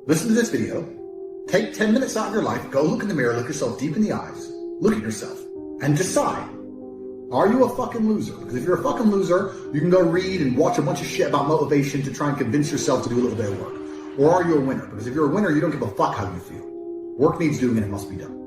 listen to this video, take 10 minutes out of your life, go look in the mirror, look yourself deep in the eyes, look at yourself, and decide, are you a fucking loser? Because if you're a fucking loser, you can go read and watch a bunch of shit about motivation to try and convince yourself to do a little bit of work. Or are you a winner? Because if you're a winner, you don't give a fuck how you feel. Work needs doing and it must be done.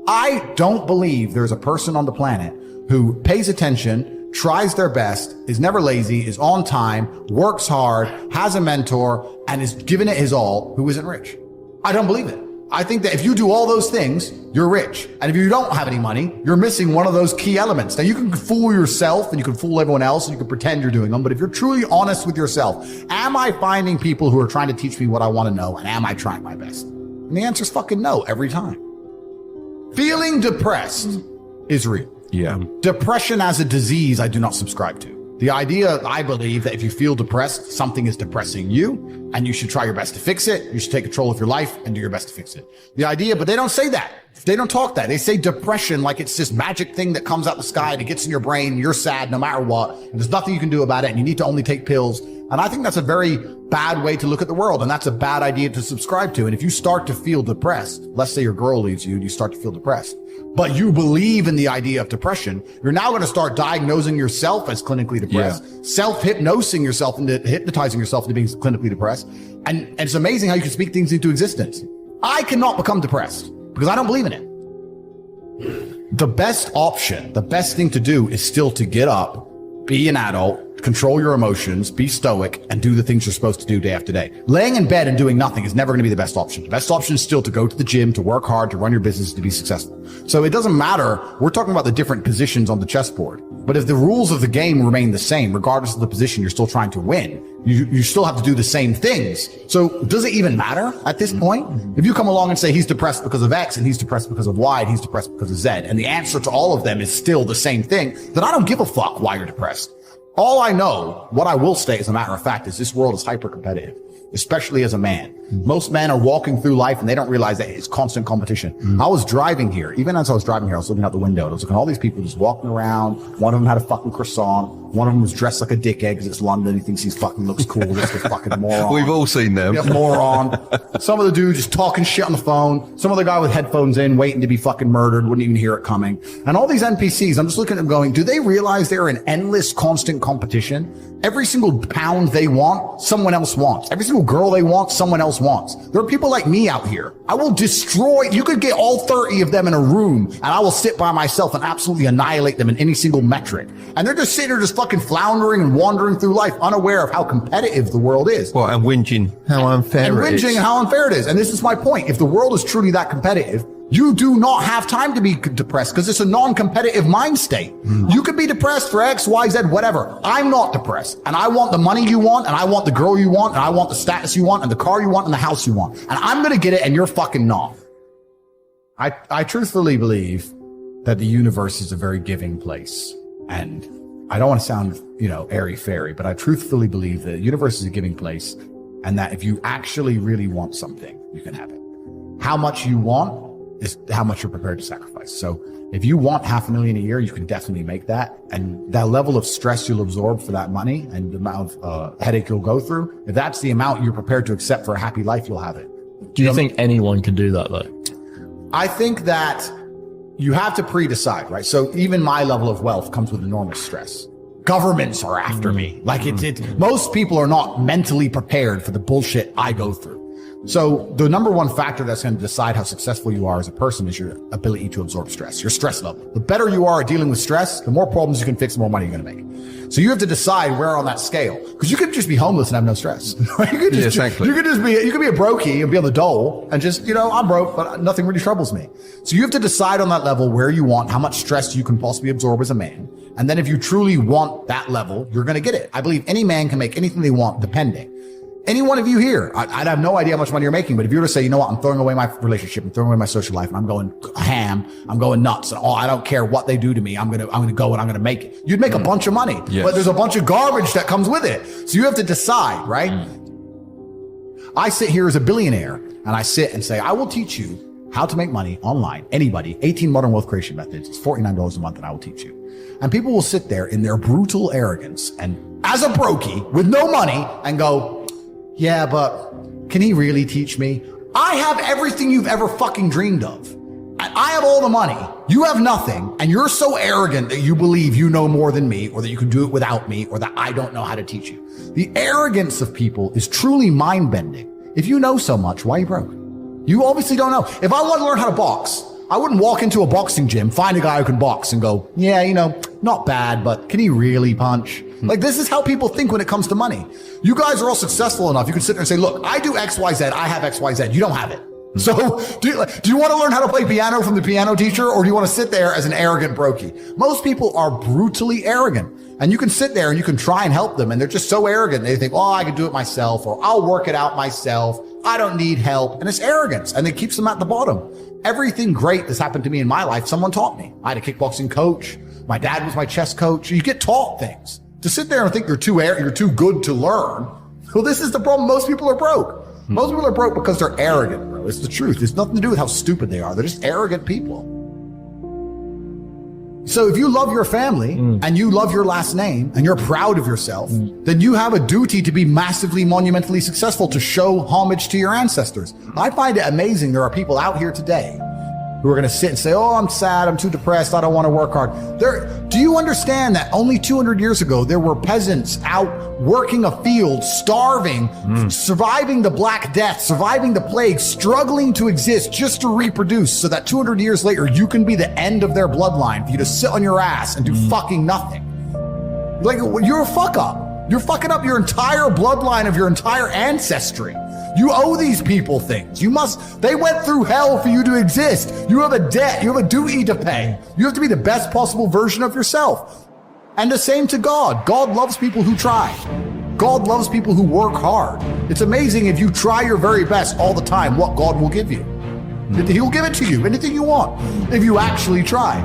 I don't believe there's a person on the planet who pays attention, tries their best, is never lazy, is on time, works hard, has a mentor, and is giving it his all, who isn't rich. I don't believe it. I think that if you do all those things, you're rich. And if you don't have any money, you're missing one of those key elements. Now, you can fool yourself and you can fool everyone else and you can pretend you're doing them. But if you're truly honest with yourself, am I finding people who are trying to teach me what I want to know? And am I trying my best? And the answer is fucking no every time. Feeling depressed is real. Yeah. Depression as a disease, I do not subscribe to. The idea, I believe, that if you feel depressed, something is depressing you, and you should try your best to fix it. You should take control of your life and do your best to fix it. The idea, but they don't say that. They don't talk that. They say depression like it's this magic thing that comes out the sky and it gets in your brain, and you're sad no matter what, and there's nothing you can do about it, and you need to only take pills. And I think that's a very bad way to look at the world, and that's a bad idea to subscribe to. And if you start to feel depressed, let's say your girl leaves you and you start to feel depressed, but you believe in the idea of depression, you're now going to start diagnosing yourself as clinically depressed, self-hypnosing yourself into hypnotizing yourself into being clinically depressed. And it's amazing how you can speak things into existence. I cannot become depressed because I don't believe in it. The best option, the best thing to do is still to get up, be an adult, control your emotions, be stoic, and do the things you're supposed to do day after day. Laying in bed and doing nothing is never going to be the best option. The best option is still to go to the gym, to work hard, to run your business, to be successful. So it doesn't matter. We're talking about the different positions on the chessboard. But if the rules of the game remain the same, regardless of the position you're still trying to win, you still have to do the same things. So does it even matter at this point? If you come along and say he's depressed because of X and he's depressed because of Y and he's depressed because of Z, and the answer to all of them is still the same thing, then I don't give a fuck why you're depressed. All I know, what I will say as a matter of fact, is this world is hyper competitive, especially as a man. Most men are walking through life and they don't realize that it's constant competition. I was driving here. Even as I was driving here, I was looking out the window and I was looking at all these people just walking around. One of them had a fucking croissant. One of them was dressed like a dickhead because it's London. He thinks he fucking looks cool. This is a fucking moron. We've all seen them. Yeah, moron. Some of the dude just talking shit on the phone. Some other guy with headphones in, waiting to be fucking murdered, wouldn't even hear it coming. And all these NPCs, I'm just looking at them going, do they realize they're in endless, constant competition? Every single pound they want, someone else wants. Every single girl they want, someone else wants. There are people like me out here. I will destroy, you could get all 30 of them in a room and I will sit by myself and absolutely annihilate them in any single metric. And they're just sitting there just fucking floundering and wandering through life, unaware of how competitive the world is. Well, and whinging how unfair it is. And how unfair it is. And this is my point. If the world is truly that competitive, you do not have time to be depressed because it's a non-competitive mind state. You could be depressed for X, Y, Z, whatever. I'm not depressed. And I want the money you want, and I want the girl you want, and I want the status you want, and the car you want, and the house you want. And I'm going to get it, and you're fucking not. I truthfully believe that the universe is a very giving place. And I don't want to sound, airy-fairy, but I truthfully believe that the universe is a giving place, and that if you actually really want something, you can have it. How much you want is how much you're prepared to sacrifice. So if you want $500,000 a year, you can definitely make that. And that level of stress you'll absorb for that money and the amount of headache you'll go through, if that's the amount you're prepared to accept for a happy life, you'll have it. Do you think anyone can do that though? I think that you have to pre-decide, right? So even my level of wealth comes with enormous stress. Governments are after me. Like most people are not mentally prepared for the bullshit I go through. So the number one factor that's going to decide how successful you are as a person is your ability to absorb stress, your stress level. The better you are at dealing with stress, the more problems you can fix, the more money you're going to make. So you have to decide where on that scale, because you could just be homeless and have no stress. Right? You could be a brokey and be on the dole and just, I'm broke, but nothing really troubles me. So you have to decide on that level where you want, how much stress you can possibly absorb as a man. And then if you truly want that level, you're going to get it. I believe any man can make anything they want depending. Any one of you here, I'd have no idea how much money you're making, but if you were to say, you know what, I'm throwing away my relationship, I'm throwing away my social life, and I'm going ham, I'm going nuts, and I don't care what they do to me, I'm gonna go and I'm gonna make it. You'd make a bunch of money, but there's a bunch of garbage that comes with it. So you have to decide, right? I sit here as a billionaire, and I sit and say, I will teach you how to make money online, anybody, 18 modern wealth creation methods, it's $49 a month, and I will teach you. And people will sit there in their brutal arrogance, and as a brokey, with no money, and go, Yeah, but can he really teach me? I have everything you've ever fucking dreamed of. I have all the money. You have nothing. And you're so arrogant that you believe you know more than me, or that you can do it without me, or that I don't know how to teach you. The arrogance of people is truly mind-bending. If you know so much, why are you broke? You obviously don't know. If I want to learn how to box, I wouldn't walk into a boxing gym, find a guy who can box and go, yeah, you know, not bad, but can he really punch? Like, this is how people think when it comes to money. You guys are all successful enough. You can sit there and say, look, I do X, Y, Z. I have X, Y, Z. You don't have it. So do you want to learn how to play piano from the piano teacher, or do you want to sit there as an arrogant brokey? Most people are brutally arrogant, and you can sit there and you can try and help them, and they're just so arrogant. They think, oh, I can do it myself, or I'll work it out myself. I don't need help. And it's arrogance, and it keeps them at the bottom. Everything great that's happened to me in my life, someone taught me. I had a kickboxing coach. My dad was my chess coach. You get taught things. To sit there and think you're too good to learn. Well, this is the problem. Most people are broke. Most people are broke because they're arrogant, bro. It's the truth. It's nothing to do with how stupid they are. They're just arrogant people. So if you love your family and you love your last name and you're proud of yourself, then you have a duty to be massively, monumentally successful, to show homage to your ancestors. I find it amazing there are people out here today who are going to sit and say, oh, I'm sad, I'm too depressed, I don't want to work hard. Do you understand that only 200 years ago, there were peasants out working a field, starving, surviving the Black Death, surviving the plague, struggling to exist just to reproduce, so that 200 years later, you can be the end of their bloodline, for you to sit on your ass and do fucking nothing. Like, you're a fuck up. You're fucking up your entire bloodline of your entire ancestry. You owe these people things. They went through hell for you to exist. You have a debt. You have a duty to pay. You have to be the best possible version of yourself. And the same to God. God loves people who try. God loves people who work hard. It's amazing if you try your very best all the time, what God will give you. He'll give it to you, anything you want, if you actually try.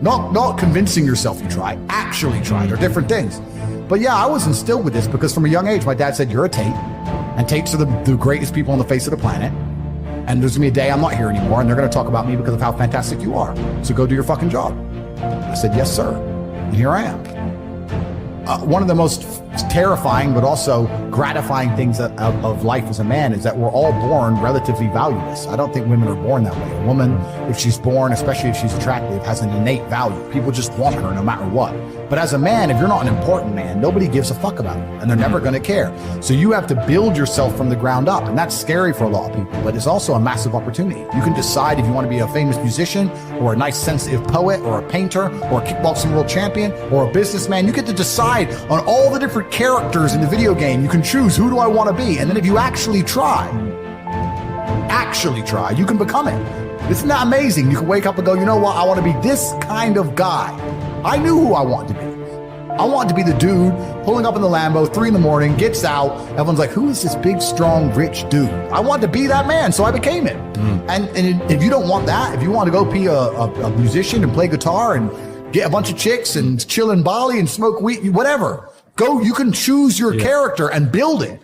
Not convincing yourself you try. Actually try. They're different things. But yeah, I was instilled with this because from a young age, my dad said, you're a Tate. And Tates are the greatest people on the face of the planet. And there's gonna be a day I'm not here anymore, and they're gonna talk about me because of how fantastic you are. So go do your fucking job. I said, yes, sir. And here I am. One of the most terrifying but also gratifying things of life as a man is that we're all born relatively valueless. I don't think women are born that way. A woman, if she's born, especially if she's attractive, has an innate value. People just want her no matter what. But as a man, if you're not an important man, nobody gives a fuck about you, and they're never going to care. So you have to build yourself from the ground up, and that's scary for a lot of people, but it's also a massive opportunity. You can decide if you want to be a famous musician, or a nice sensitive poet, or a painter, or a kickboxing world champion, or a businessman. You get to decide on all the different characters in the video game. You can choose, who do I want to be? And then if you actually try, you can become it. Isn't that amazing? You can wake up and go, you know what? I want to be this kind of guy. I knew who I wanted to be. I wanted to be the dude pulling up in the Lambo, 3 a.m, gets out. Everyone's like, who is this big, strong, rich dude? I wanted to be that man, so I became it. And if you don't want that, if you want to go be a musician and play guitar and get a bunch of chicks and chill in Bali and smoke weed, whatever, go, you can choose your character and build it.